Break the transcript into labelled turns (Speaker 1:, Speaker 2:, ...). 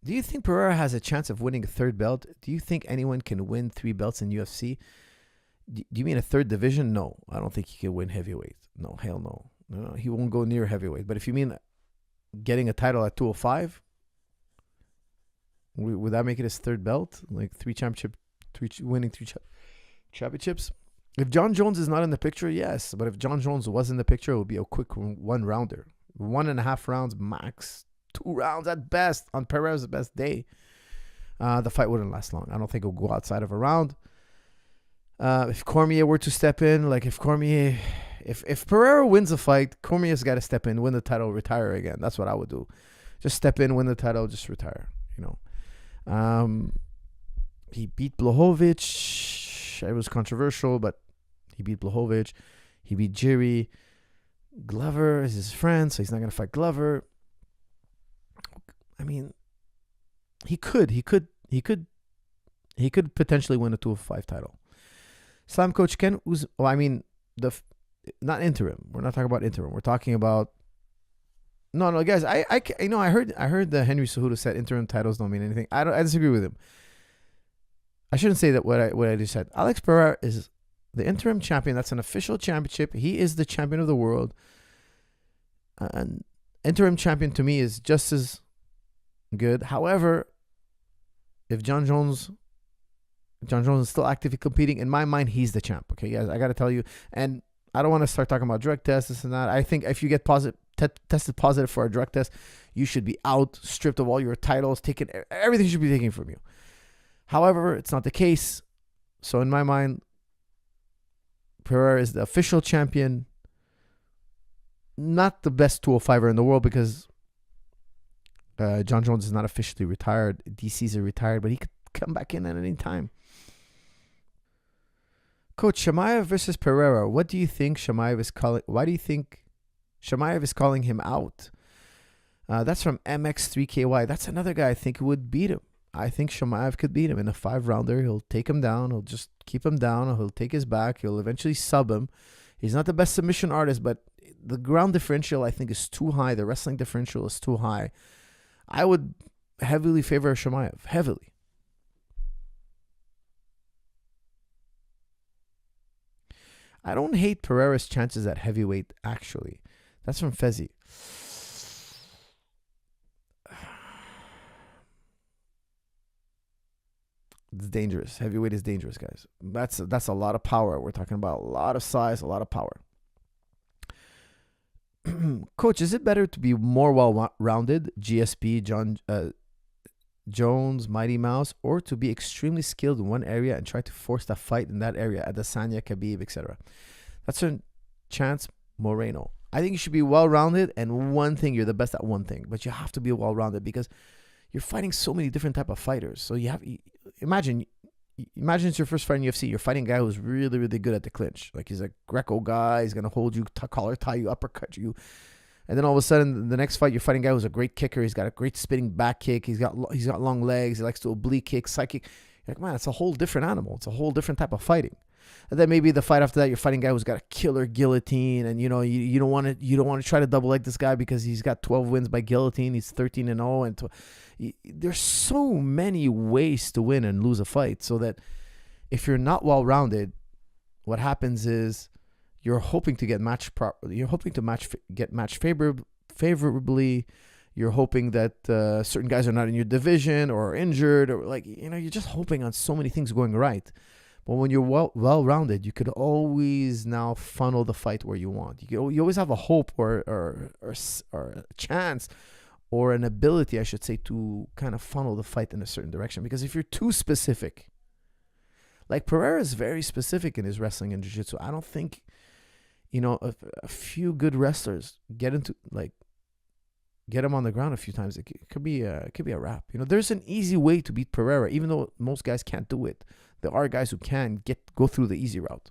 Speaker 1: Do you think Pereira has a chance of winning a third belt? Do you think anyone can win 3 belts in UFC? Do you mean a third division? No, I don't think he can win heavyweight. No, hell no. No, he won't go near heavyweight. But if you mean getting a title at 205, would that make it his third belt? Like winning three championships? If Jon Jones is not in the picture, yes. But if Jon Jones was in the picture, it would be a quick 1-rounder. 1.5 rounds max. 2 rounds at best on Pereira's best day. The fight wouldn't last long. I don't think it will go outside of a round. If Cormier were to step in, like if Pereira wins a fight, Cormier's got to step in, win the title, retire again. That's what I would do. Just step in, win the title, just retire. He beat Blachowicz. It was controversial, but he beat Blachowicz. He beat Jiri. Glover is his friend, so he's not going to fight Glover. I mean, he could potentially win a 205 title. Slam coach Ken, not interim. We're not talking about interim. We're talking about no, guys. I heard the Henry Cejudo said interim titles don't mean anything. I disagree with him. I shouldn't say that what I just said. Alex Pereira is the interim champion. That's an official championship. He is the champion of the world. An interim champion to me is just as good. However, if Jon Jones is still actively competing, in my mind, he's the champ. Okay, guys, I got to tell you. And I don't want to start talking about drug tests, this and that. I think if you get tested positive for a drug test, you should be out, stripped of all your titles, everything should be taken from you. However, it's not the case. So in my mind, Pereira is the official champion. Not the best 205er in the world because Jon Jones is not officially retired. DC's retired, but he could come back in at any time. Coach, Chimaev versus Pereira. What do you think Chimaev is calling? Why do you think Chimaev is calling him out? That's from MX3KY. That's another guy I think would beat him. I think Chimaev could beat him in a 5-rounder. He'll take him down. He'll just keep him down. He'll take his back. He'll eventually sub him. He's not the best submission artist, but the ground differential I think is too high. The wrestling differential is too high. I would heavily favor Chimaev. Heavily. I don't hate Pereira's chances at heavyweight, actually. That's from Fezzi. It's dangerous. Heavyweight is dangerous, guys. That's a lot of power. We're talking about a lot of size, a lot of power. Coach, is it better to be more well-rounded, GSP, Jon Jones, Mighty Mouse, or to be extremely skilled in one area and try to force the fight in that area, Adesanya, Khabib, etc.? That's a Chance Moreno. I think you should be well-rounded, and one thing, you're the best at one thing, but you have to be well-rounded because you're fighting so many different type of fighters. So you have, imagine it's your first fight in UFC. You're fighting a guy who's really, really good at the clinch. Like he's a Greco guy. He's going to hold you, collar tie you, uppercut you. And then all of a sudden, the next fight, you're fighting a guy who's a great kicker. He's got a great spinning back kick. He's got long legs. He likes to oblique kick, side kick. You're like, man, it's a whole different animal. It's a whole different type of fighting. And then maybe the fight after that, you're fighting a guy who's got a killer guillotine, and you don't want to try to double leg this guy because he's got 12 wins by guillotine. He's 13-0, and there's so many ways to win and lose a fight. So that if you're not well rounded, what happens is you're hoping to get matched properly. You're hoping to get matched favorably. You're hoping that certain guys are not in your division or are injured, or you're just hoping on so many things going right. But when you're well-rounded, you could always now funnel the fight where you want. You always have a hope or a chance or an ability, I should say, to kind of funnel the fight in a certain direction. Because if you're too specific, like Pereira is very specific in his wrestling and jiu-jitsu. I don't think, a few good wrestlers get him on the ground a few times. It could be a wrap. There's an easy way to beat Pereira, even though most guys can't do it. There are guys who can go through the easy route.